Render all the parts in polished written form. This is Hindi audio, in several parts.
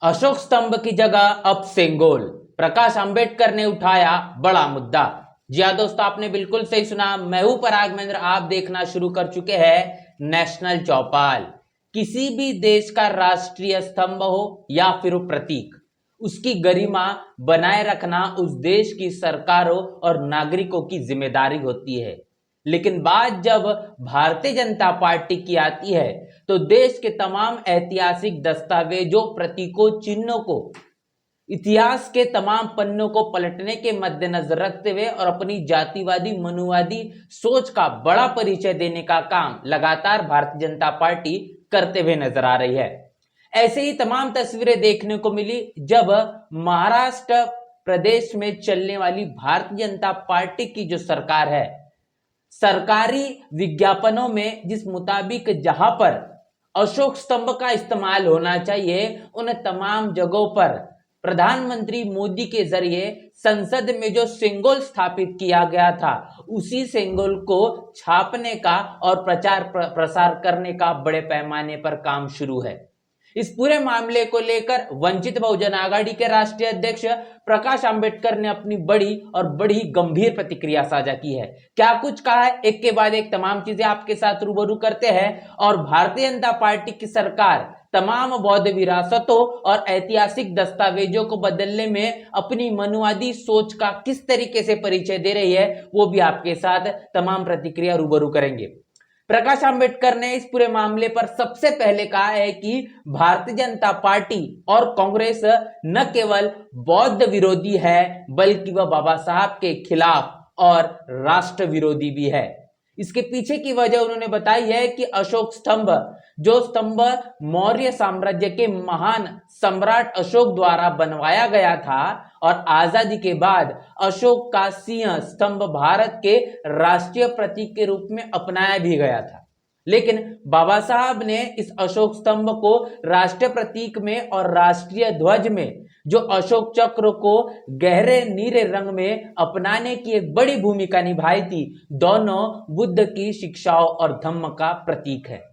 अशोक स्तंभ की जगह अब सेंगोल। प्रकाश अंबेडकर ने उठाया बड़ा मुद्दा। जी हाँ दोस्तों, आपने बिल्कुल सही सुना। मैं हूं पराग महेंद्र। आप देखना शुरू कर चुके हैं नेशनल चौपाल। किसी भी देश का राष्ट्रीय स्तंभ हो या फिर वो प्रतीक, उसकी गरिमा बनाए रखना उस देश की सरकारों और नागरिकों की जिम्मेदारी होती है। लेकिन बात जब भारतीय जनता पार्टी की आती है तो देश के तमाम ऐतिहासिक दस्तावेजों, प्रतीकों, चिन्हों को, इतिहास के तमाम पन्नों को पलटने के मद्देनजर रखते हुए और अपनी जातिवादी मनुवादी सोच का बड़ा परिचय देने का काम लगातार भारतीय जनता पार्टी करते हुए नजर आ रही है। ऐसे ही तमाम तस्वीरें देखने को मिली जब महाराष्ट्र प्रदेश में चलने वाली भारतीय जनता पार्टी की जो सरकार है, सरकारी विज्ञापनों में जिस मुताबिक जहां पर अशोक स्तंभ का इस्तेमाल होना चाहिए, उन तमाम जगहों पर प्रधानमंत्री मोदी के जरिए संसद में जो सिंबल स्थापित किया गया था, उसी सिंबल को छापने का और प्रचार प्रसार करने का बड़े पैमाने पर काम शुरू है। इस पूरे मामले को लेकर वंचित बहुजन आघाड़ी के राष्ट्रीय अध्यक्ष प्रकाश अंबेडकर ने अपनी बड़ी गंभीर प्रतिक्रिया साझा की है। क्या कुछ कहा है, एक के बाद एक तमाम चीजें आपके साथ रूबरू करते हैं। और भारतीय जनता पार्टी की सरकार तमाम बौद्ध विरासतों और ऐतिहासिक दस्तावेजों को बदलने में अपनी मनुवादी सोच का किस तरीके से परिचय दे रही है, वो भी आपके साथ तमाम प्रतिक्रिया रूबरू करेंगे। प्रकाश अंबेडकर ने इस पूरे मामले पर सबसे पहले कहा है कि भारतीय जनता पार्टी और कांग्रेस न केवल बौद्ध विरोधी है, बल्कि वह बाबा साहब के खिलाफ और राष्ट्र विरोधी भी है। इसके पीछे की वजह उन्होंने बताई है कि अशोक स्तंभ, जो स्तंभ मौर्य साम्राज्य के महान सम्राट अशोक द्वारा बनवाया गया था और आजादी के बाद अशोक का सिंह स्तंभ भारत के राष्ट्रीय प्रतीक के रूप में अपनाया भी गया था। लेकिन बाबा साहब ने इस अशोक स्तंभ को राष्ट्रीय प्रतीक में और राष्ट्रीय ध्वज में जो अशोक चक्र को गहरे नीले रंग में अपनाने की एक बड़ी भूमिका निभाई थी। दोनों बुद्ध की शिक्षाओं और धम्म का प्रतीक है।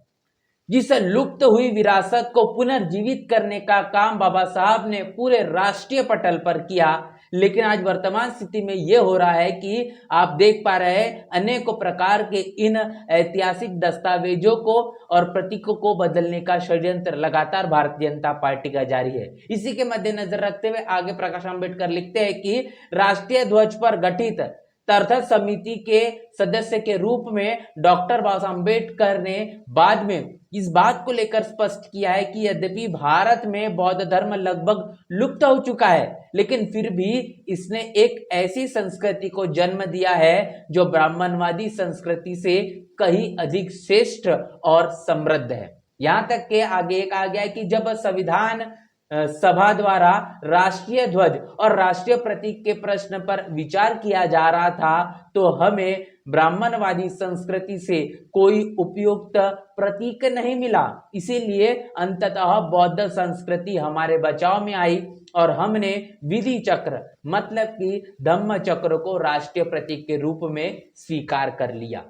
जिस लुप्त हुई विरासत को पुनर्जीवित करने का काम बाबा साहब ने पूरे राष्ट्रीय पटल पर किया। लेकिन आज वर्तमान स्थिति में यह हो रहा है कि आप देख पा रहे हैं अनेकों प्रकार के इन ऐतिहासिक दस्तावेजों को और प्रतीकों को बदलने का षड्यंत्र लगातार भारतीय जनता पार्टी का जारी है। इसी के मद्देनजर रखते हुए आगे प्रकाश अंबेडकर लिखते हैं कि राष्ट्रीय ध्वज पर गठित तरथट समिति के सदस्य के रूप में डॉक्टर बाबा साहब अम्बेडकर ने बाद में इस बात को लेकर स्पष्ट किया है कि यद्यपि भारत में बौद्ध धर्म लगभग लुप्त हो चुका है, लेकिन फिर भी इसने एक ऐसी संस्कृति को जन्म दिया है जो ब्राह्मणवादी संस्कृति से कहीं अधिक श्रेष्ठ और समृद्ध है। यहां तक के आगे कहा गया है कि जब संविधान सभा द्वारा राष्ट्रीय ध्वज और राष्ट्रीय प्रतीक के प्रश्न पर विचार किया जा रहा था, तो हमें ब्राह्मणवादी संस्कृति से कोई उपयुक्त प्रतीक नहीं मिला। इसीलिए अंततः बौद्ध संस्कृति हमारे बचाव में आई और हमने विधि चक्र मतलब कि धम्म चक्र को राष्ट्रीय प्रतीक के रूप में स्वीकार कर लिया।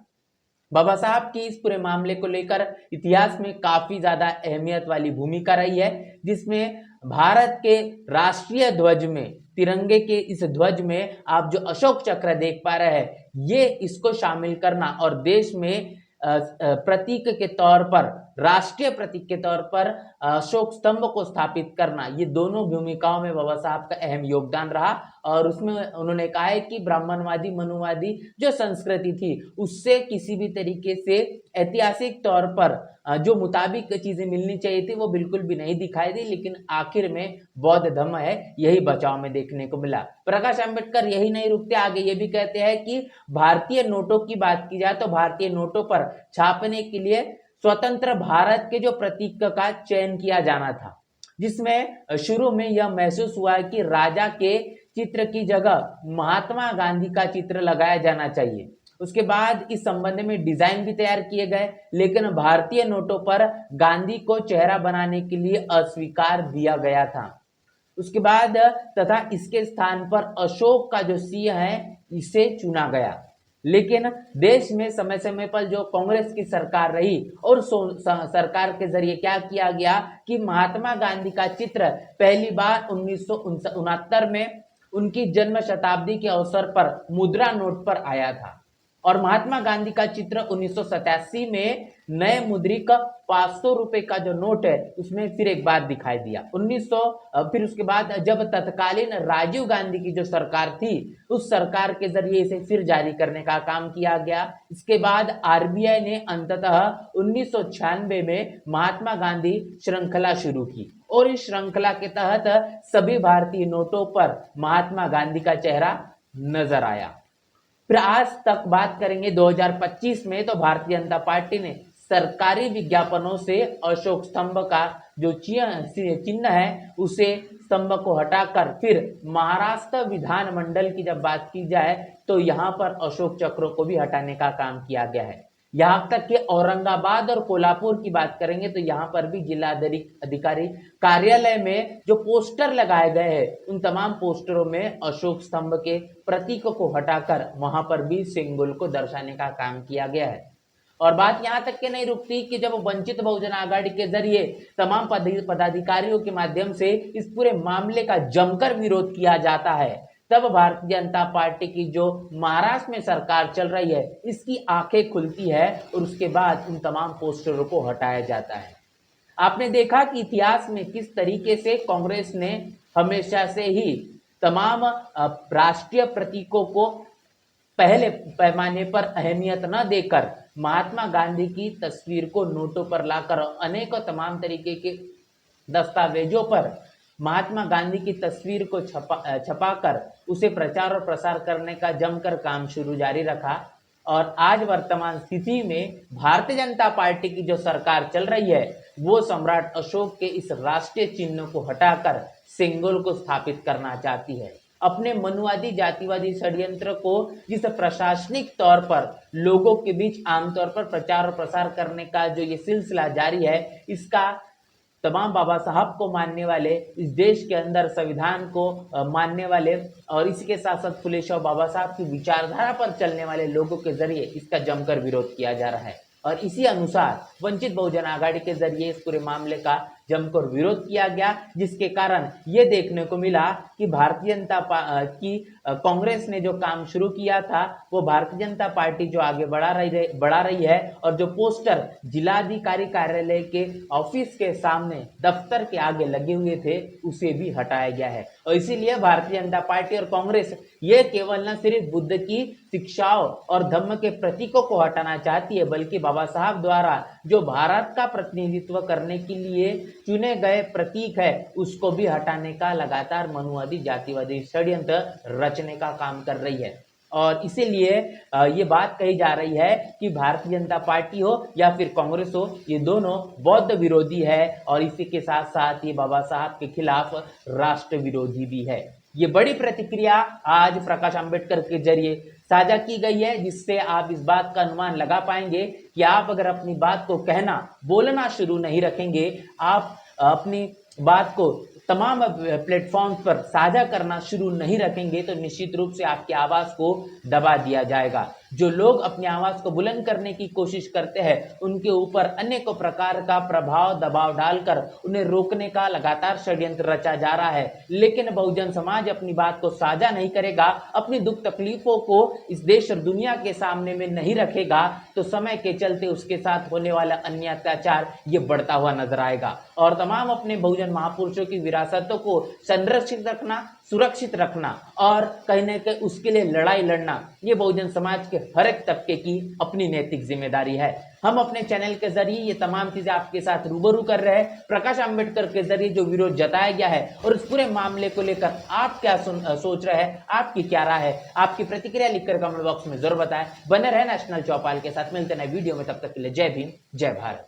बाबा साहब की इस पूरे मामले को लेकर इतिहास में काफी ज्यादा अहमियत वाली भूमिका रही है, जिसमें भारत के राष्ट्रीय ध्वज में, तिरंगे के इस ध्वज में आप जो अशोक चक्र देख पा रहे हैं, ये इसको शामिल करना और देश में प्रतीक के तौर पर, राष्ट्रीय प्रतीक के तौर पर अशोक स्तंभ को स्थापित करना, ये दोनों भूमिकाओं में बाबा साहब का अहम योगदान रहा। और उसमें उन्होंने कहा है कि ब्राह्मणवादी मनुवादी जो संस्कृति थी, उससे किसी भी तरीके से ऐतिहासिक तौर पर जो मुताबिक चीजें मिलनी चाहिए थी वो बिल्कुल भी नहीं दिखाई दी। लेकिन आखिर में बौद्ध धर्म है, यही बचाव में देखने को मिला। प्रकाश अंबेडकर यही नहीं रुकते, आगे ये भी कहते हैं कि भारतीय नोटों की बात की जाए तो भारतीय नोटों पर छापने के लिए स्वतंत्र भारत के जो प्रतीक का चयन किया जाना था, जिसमें शुरू में यह महसूस हुआ कि राजा के चित्र की जगह महात्मा गांधी का चित्र लगाया जाना चाहिए। उसके बाद इस संबंध में डिजाइन भी तैयार किए गए, लेकिन भारतीय नोटों पर गांधी को चेहरा बनाने के लिए अस्वीकार दिया गया था। उसके बाद तथा इसके स्थान पर अशोक का जो सिंह है, इसे चुना गया। लेकिन देश में समय समय पर जो कांग्रेस की सरकार रही और सरकार के जरिए क्या किया गया कि महात्मा गांधी का चित्र पहली बार 1969 में उनकी जन्म शताब्दी के अवसर पर मुद्रा नोट पर आया था और महात्मा गांधी का चित्र 1987 में नए मुद्रिक 500 रुपए का जो नोट है उसमें फिर एक बार दिखाई दिया। फिर उसके बाद जब तत्कालीन राजीव गांधी की जो सरकार थी उस सरकार के जरिए इसे फिर जारी करने का काम किया गया। इसके बाद आरबीआई ने अंततः 1996 में महात्मा गांधी श्रृंखला शुरू की और इस श्रृंखला के तहत सभी भारतीय नोटों पर महात्मा गांधी का चेहरा नजर आया। फिर आज तक बात करेंगे 2025 में तो भारतीय जनता पार्टी ने सरकारी विज्ञापनों से अशोक स्तंभ का जो चिन्ह है उसे स्तंभ को हटाकर फिर महाराष्ट्र विधानमंडल की जब बात की जाए तो यहाँ पर अशोक चक्रों को भी हटाने का काम किया गया है। यहाँ तक कि औरंगाबाद और कोल्हापुर की बात करेंगे तो यहाँ पर भी जिला अधिकारी कार्यालय में जो पोस्टर लगाए गए हैं उन तमाम पोस्टरों में अशोक स्तंभ के प्रतीकों को हटाकर वहां पर भी सिंबल को दर्शाने का काम किया गया है। और बात यहाँ तक के नहीं रुकती कि जब वंचित बहुजन आघाड़ी के जरिए तमाम पदाधिकारियों के माध्यम से इस पूरे मामले का जमकर विरोध किया जाता है तब भारतीय जनता पार्टी की जो महाराष्ट्र में सरकार चल रही है इसकी आंखें खुलती है और उसके बाद उन तमाम पोस्टरों को हटाया जाता है। आपने देखा कि इतिहास में किस तरीके से कांग्रेस ने हमेशा से ही तमाम राष्ट्रीय प्रतीकों को पहले पैमाने पर अहमियत न देकर महात्मा गांधी की तस्वीर को नोटों पर लाकर अनेकों तमाम तरीके के दस्तावेजों पर महात्मा गांधी की तस्वीर को छपाकर उसे प्रचार और प्रसार करने का जमकर काम शुरू जारी रखा। और आज वर्तमान स्थिति में भारतीय जनता पार्टी की जो सरकार चल रही है वो सम्राट अशोक के इस राष्ट्रीय चिन्ह को हटाकर सिंगल को स्थापित करना चाहती है। अपने मनुवादी जातिवादी षड्यंत्र को जिस प्रशासनिक तौर पर लोगों के बीच आमतौर पर प्रचार और प्रसार करने का जो ये सिलसिला जारी है इसका तमाम बाबा साहब को मानने वाले, इस देश के अंदर संविधान को मानने वाले और इसके साथ साथ फुले शाह बाबा साहब की विचारधारा पर चलने वाले लोगों के जरिए इसका जमकर विरोध किया जा रहा है। और इसी अनुसार वंचित बहुजन आघाड़ी के जरिए इस पूरे मामले का जमकर विरोध किया गया, जिसके कारण ये देखने को मिला कि भारतीय जनता की कांग्रेस ने जो काम शुरू किया था वो भारतीय जनता पार्टी जो आगे बढ़ा रही है और जो पोस्टर जिलाधिकारी कार्यालय के ऑफिस के सामने दफ्तर के आगे लगे हुए थे उसे भी हटाया गया है। और इसीलिए भारतीय जनता पार्टी और कांग्रेस ये केवल न सिर्फ बुद्ध की शिक्षाओं और धम्म के प्रतीकों को हटाना चाहती है बल्कि बाबा साहब द्वारा जो भारत का प्रतिनिधित्व करने के लिए चुने गए प्रतीक है उसको भी हटाने का लगातार मनुवादी जातिवादी षड्यंत्र रचने का काम कर रही है। और इसीलिए ये बात कही जा रही है कि भारतीय जनता पार्टी हो या फिर कांग्रेस हो ये दोनों बौद्ध विरोधी है और इसी के साथ साथ ये बाबा साहब के खिलाफ राष्ट्र विरोधी भी है। ये बड़ी प्रतिक्रिया आज प्रकाश आंबेडकर के जरिए साझा की गई है, जिससे आप इस बात का अनुमान लगा पाएंगे कि आप अगर अपनी बात को बोलना शुरू नहीं रखेंगे, आप अपनी बात को तमाम प्लेटफॉर्म पर साझा करना शुरू नहीं रखेंगे तो निश्चित रूप से आपकी आवाज को दबा दिया जाएगा। जो लोग अपनी आवाज को बुलंद करने की कोशिश करते हैं उनके ऊपर अनेकों प्रकार का प्रभाव दबाव डालकर उन्हें रोकने का लगातार षड्यंत्र रचा जा रहा है। लेकिन बहुजन समाज अपनी बात को साझा नहीं करेगा, अपनी दुख तकलीफों को इस देश और दुनिया के सामने में नहीं रखेगा तो समय के चलते उसके साथ होने वाला अन्य अत्याचार ये बढ़ता हुआ नजर आएगा। और तमाम अपने बहुजन महापुरुषों की विरासतों को संरक्षित रखना, सुरक्षित रखना और कहीं न कहीं उसके लिए लड़ाई लड़ना ये बहुजन समाज के हर एक तबके की अपनी नैतिक जिम्मेदारी है। हम अपने चैनल के जरिए ये तमाम चीजें आपके साथ रूबरू कर रहे हैं। प्रकाश आंबेडकर के जरिए जो विरोध जताया गया है और इस पूरे मामले को लेकर आप क्या सोच रहे हैं, आपकी क्या राय है, आपकी प्रतिक्रिया लिखकर कमेंट बॉक्स में जरूर बताएं। बने रहे नेशनल चौपाल के साथ, मिलते हैं वीडियो में, तब तक के लिए जय भीम जय भारत।